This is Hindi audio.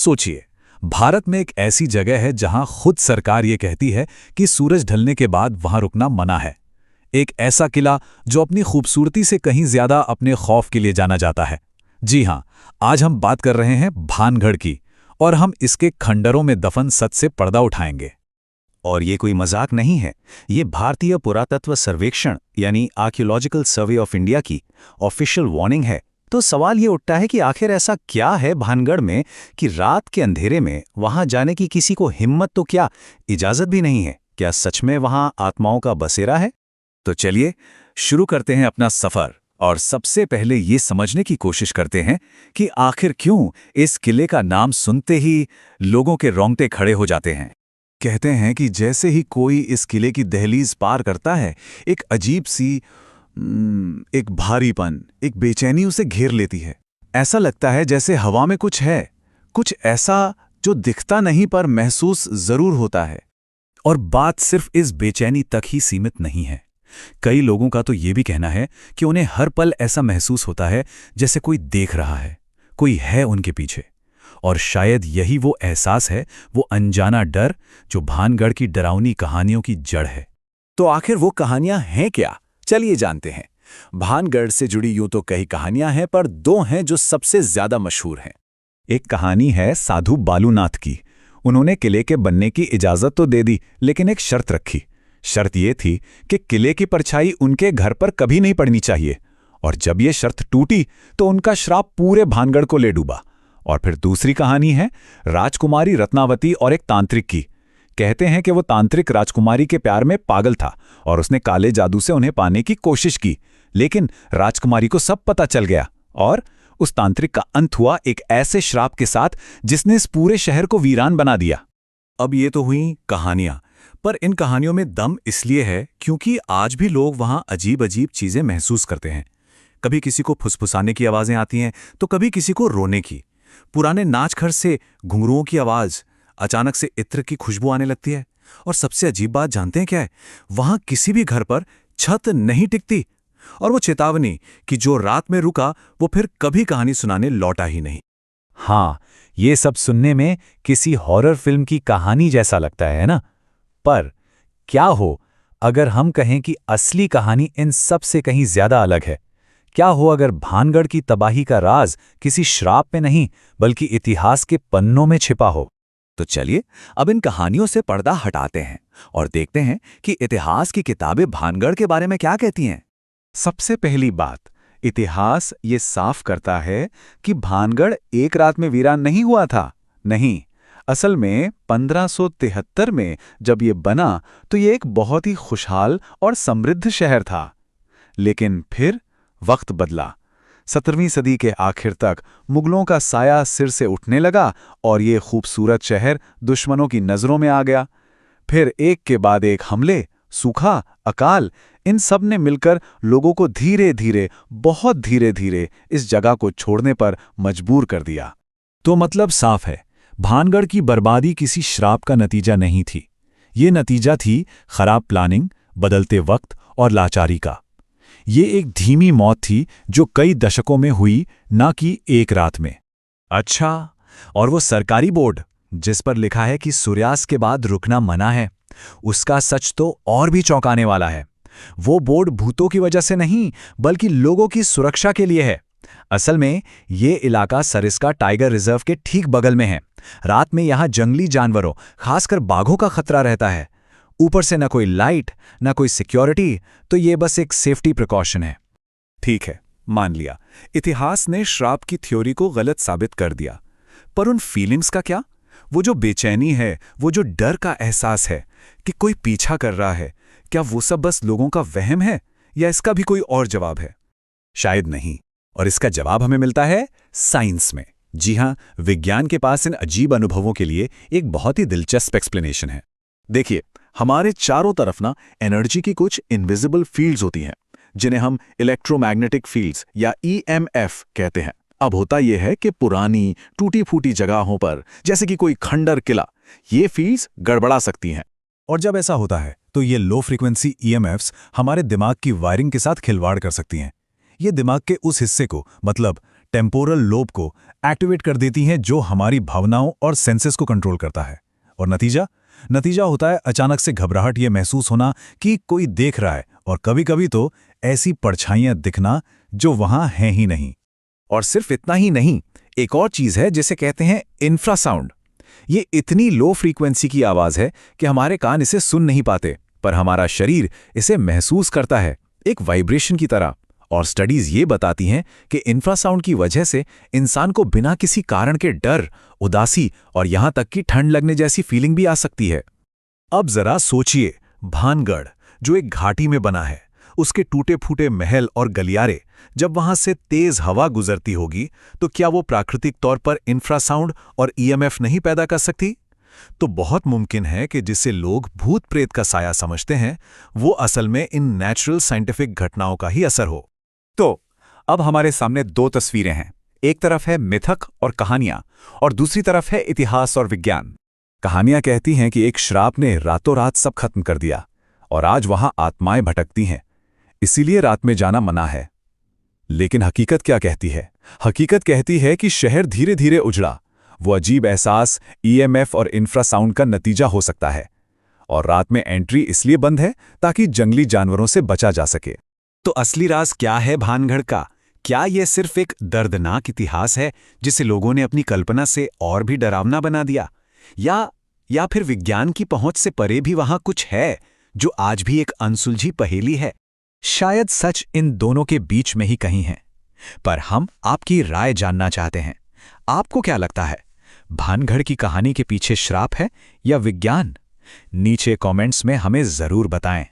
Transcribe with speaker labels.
Speaker 1: सोचिए, भारत में एक ऐसी जगह है जहां खुद सरकार ये कहती है कि सूरज ढलने के बाद वहां रुकना मना है। एक ऐसा किला जो अपनी खूबसूरती से कहीं ज्यादा अपने खौफ के लिए जाना जाता है। जी हां, आज हम बात कर रहे हैं भानगढ़ की, और हम इसके खंडरों में दफन सच से पर्दा उठाएंगे।
Speaker 2: और ये कोई मजाक नहीं है, ये भारतीय पुरातत्व सर्वेक्षण यानी आर्कियोलॉजिकल सर्वे ऑफ इंडिया की ऑफिशियल वार्निंग है। तो सवाल ये उठता है कि आखिर ऐसा क्या है भानगढ़ में कि रात के अंधेरे में वहां जाने की किसी को हिम्मत तो क्या, इजाजत भी नहीं है? क्या सच में वहां आत्माओं का बसेरा है?
Speaker 1: तो चलिए शुरू करते हैं अपना सफर, और सबसे पहले ये समझने की कोशिश करते हैं कि आखिर क्यों इस किले का नाम सुनते ही लोगों के रोंगटे खड़े हो जाते हैं। कहते हैं कि जैसे ही कोई इस किले की दहलीज पार करता है, एक अजीब सी एक भारीपन, एक बेचैनी उसे घेर लेती है। ऐसा लगता है जैसे हवा में कुछ है, कुछ ऐसा जो दिखता नहीं पर महसूस जरूर होता है। और बात सिर्फ इस बेचैनी तक ही सीमित नहीं है। कई लोगों का तो ये भी कहना है कि उन्हें हर पल ऐसा महसूस होता है जैसे कोई देख रहा है, कोई है उनके पीछे। और शायद यही वो एहसास है, वो अनजाना डर जो भानगढ़ की डरावनी कहानियों की जड़ है।
Speaker 2: तो आखिर वो कहानियां हैं क्या? चलिए जानते हैं। भानगढ़ से जुड़ी यूं तो कई कहानियां हैं, पर दो हैं जो सबसे ज्यादा मशहूर हैं।
Speaker 1: एक कहानी है साधु बालूनाथ की। उन्होंने किले के बनने की इजाजत तो दे दी, लेकिन एक शर्त रखी। शर्त ये थी कि किले की परछाई उनके घर पर कभी नहीं पड़नी चाहिए। और जब ये शर्त टूटी तो उनका श्राप पूरे भानगढ़ को ले डूबा। और फिर दूसरी कहानी है राजकुमारी रत्नावती और एक तांत्रिक की। कहते हैं कि वो तांत्रिक राजकुमारी के प्यार में पागल था और उसने काले जादू से उन्हें पाने की कोशिश की, लेकिन राजकुमारी को सब पता चल गया और उस तांत्रिक का अंत हुआ एक ऐसे श्राप के साथ जिसने इस पूरे शहर को वीरान बना दिया।
Speaker 2: अब ये तो हुई कहानियां, पर इन कहानियों में दम इसलिए है क्योंकि आज भी लोग वहां अजीब अजीब चीजें महसूस करते हैं। कभी किसी को फुसफुसाने की आवाजें आती हैं, तो कभी किसी को रोने की। पुराने नाचघर से घुंघरुओं की आवाज, अचानक से इत्र की खुशबू आने लगती है। और सबसे अजीब बात जानते हैं क्या है? वहां किसी भी घर पर छत नहीं टिकती। और वो चेतावनी कि जो रात में रुका वो फिर कभी कहानी सुनाने लौटा ही नहीं।
Speaker 1: हाँ, ये सब सुनने में किसी हॉरर फिल्म की कहानी जैसा लगता है ना? पर क्या हो अगर हम कहें कि असली कहानी इन सब से कहीं ज्यादा अलग है? क्या हो अगर भानगढ़ की तबाही का राज किसी श्राप में नहीं, बल्कि इतिहास के पन्नों में छिपा हो?
Speaker 2: तो चलिए अब इन कहानियों से पर्दा हटाते हैं और देखते हैं कि इतिहास की किताबें भानगढ़ के बारे में क्या कहती हैं।
Speaker 1: सबसे पहली बात, इतिहास ये साफ करता है कि भानगढ़ एक रात में वीरान नहीं हुआ था। नहीं, असल में 1573 में जब ये बना तो ये एक बहुत ही खुशहाल और समृद्ध शहर था। लेकिन फिर वक्त बदला। 17वीं सदी के आखिर तक मुगलों का साया सिर से उठने लगा और ये खूबसूरत शहर दुश्मनों की नजरों में आ गया। फिर एक के बाद एक हमले, सूखा, अकाल, इन सब ने मिलकर लोगों को धीरे धीरे, बहुत धीरे धीरे इस जगह को छोड़ने पर मजबूर कर दिया। तो मतलब साफ है, भानगढ़ की बर्बादी किसी श्राप का नतीजा नहीं थी। ये नतीजा थी खराब प्लानिंग, बदलते वक्त और लाचारी का। ये एक धीमी मौत थी जो कई दशकों में हुई, ना कि एक रात में। अच्छा, और वो सरकारी बोर्ड जिस पर लिखा है कि सूर्यास्त के बाद रुकना मना है, उसका सच तो और भी चौंकाने वाला है। वो बोर्ड भूतों की वजह से नहीं, बल्कि लोगों की सुरक्षा के लिए है। असल में ये इलाका सरिस्का टाइगर रिजर्व के ठीक बगल में है। रात में यहाँ जंगली जानवरों, खासकर बाघों का खतरा रहता है। ऊपर से न कोई लाइट, न कोई सिक्योरिटी, तो ये बस एक सेफ्टी प्रिकॉशन है। ठीक है, मान लिया, इतिहास ने श्राप की थ्योरी को गलत साबित कर दिया। पर उन फीलिंग्स का क्या? वो जो बेचैनी है, वो जो डर का एहसास है कि कोई पीछा कर रहा है, क्या वो सब बस लोगों का वहम है या इसका भी कोई और जवाब है? शायद नहीं। और इसका जवाब हमें मिलता है साइंस में। जी हां, विज्ञान के पास इन अजीब अनुभवों के लिए एक बहुत ही दिलचस्प एक्सप्लेनेशन है। देखिए, हमारे चारों तरफ ना एनर्जी की कुछ इनविजिबल फील्ड्स होती हैं, जिन्हें हम इलेक्ट्रोमैग्नेटिक फील्ड्स या ईएमएफ कहते हैं। अब होता यह है कि पुरानी टूटी फूटी जगहों पर, जैसे कि कोई खंडर किला, ये फील्ड्स गड़बड़ा सकती हैं। और जब ऐसा होता है तो ये लो फ्रीक्वेंसी ईएमएफ्स हमारे दिमाग की वायरिंग के साथ खिलवाड़ कर सकती हैं। ये दिमाग के उस हिस्से को, मतलब
Speaker 2: टेम्पोरल लोब को एक्टिवेट कर देती हैं, जो हमारी भावनाओं और सेंसेस को कंट्रोल करता है। और नतीजा होता है अचानक से घबराहट, ये महसूस होना कि कोई देख रहा है, और कभी-कभी तो ऐसी परछाइयां दिखना जो वहां हैं ही नहीं।
Speaker 1: और सिर्फ इतना ही नहीं, एक और चीज है जिसे कहते हैं इंफ्रासाउंड। ये इतनी लो फ्रीक्वेंसी की आवाज है कि हमारे कान इसे सुन नहीं पाते, पर हमारा शरीर इसे महसूस करता है, एक वाइब्रेशन की तरह। और स्टडीज ये बताती हैं कि इंफ्रासाउंड की वजह से इंसान को बिना किसी कारण के डर, उदासी और यहां तक कि ठंड लगने जैसी फीलिंग भी आ सकती है।
Speaker 2: अब जरा सोचिए, भानगढ़ जो एक घाटी में बना है, उसके टूटे-फूटे महल और गलियारे, जब वहां से तेज हवा गुजरती होगी, तो क्या वो प्राकृतिक तौर पर इंफ्रासाउंड और ईएमएफ नहीं पैदा कर सकती? तो बहुत मुमकिन है कि जिसे लोग भूत प्रेत का साया समझते हैं, वो असल में इन नेचुरल साइंटिफिक घटनाओं का ही असर हो।
Speaker 1: तो अब हमारे सामने दो तस्वीरें हैं। एक तरफ है मिथक और कहानियां, और दूसरी तरफ है इतिहास और विज्ञान। कहानियां कहती हैं कि एक श्राप ने रातों रात सब खत्म कर दिया, और आज वहां आत्माएं भटकती हैं, इसीलिए रात में जाना मना है। लेकिन हकीकत क्या कहती है? हकीकत कहती है कि शहर धीरे धीरे उजड़ा। वो अजीब एहसास ईएमएफ और इंफ्रासाउंड का नतीजा हो सकता है, और रात में एंट्री इसलिए बंद है ताकि जंगली जानवरों से बचा जा सके।
Speaker 2: तो असली राज क्या है भानगढ़ का? क्या यह सिर्फ एक दर्दनाक इतिहास है जिसे लोगों ने अपनी कल्पना से और भी डरावना बना दिया, या फिर विज्ञान की पहुंच से परे भी वहां कुछ है जो आज भी एक अनसुलझी पहेली है?
Speaker 3: शायद सच इन दोनों के बीच में ही कहीं है, पर हम आपकी राय जानना चाहते हैं। आपको क्या लगता है, भानगढ़ की कहानी के पीछे श्राप है या विज्ञान? नीचे कमेंट्स में हमें जरूर बताएं।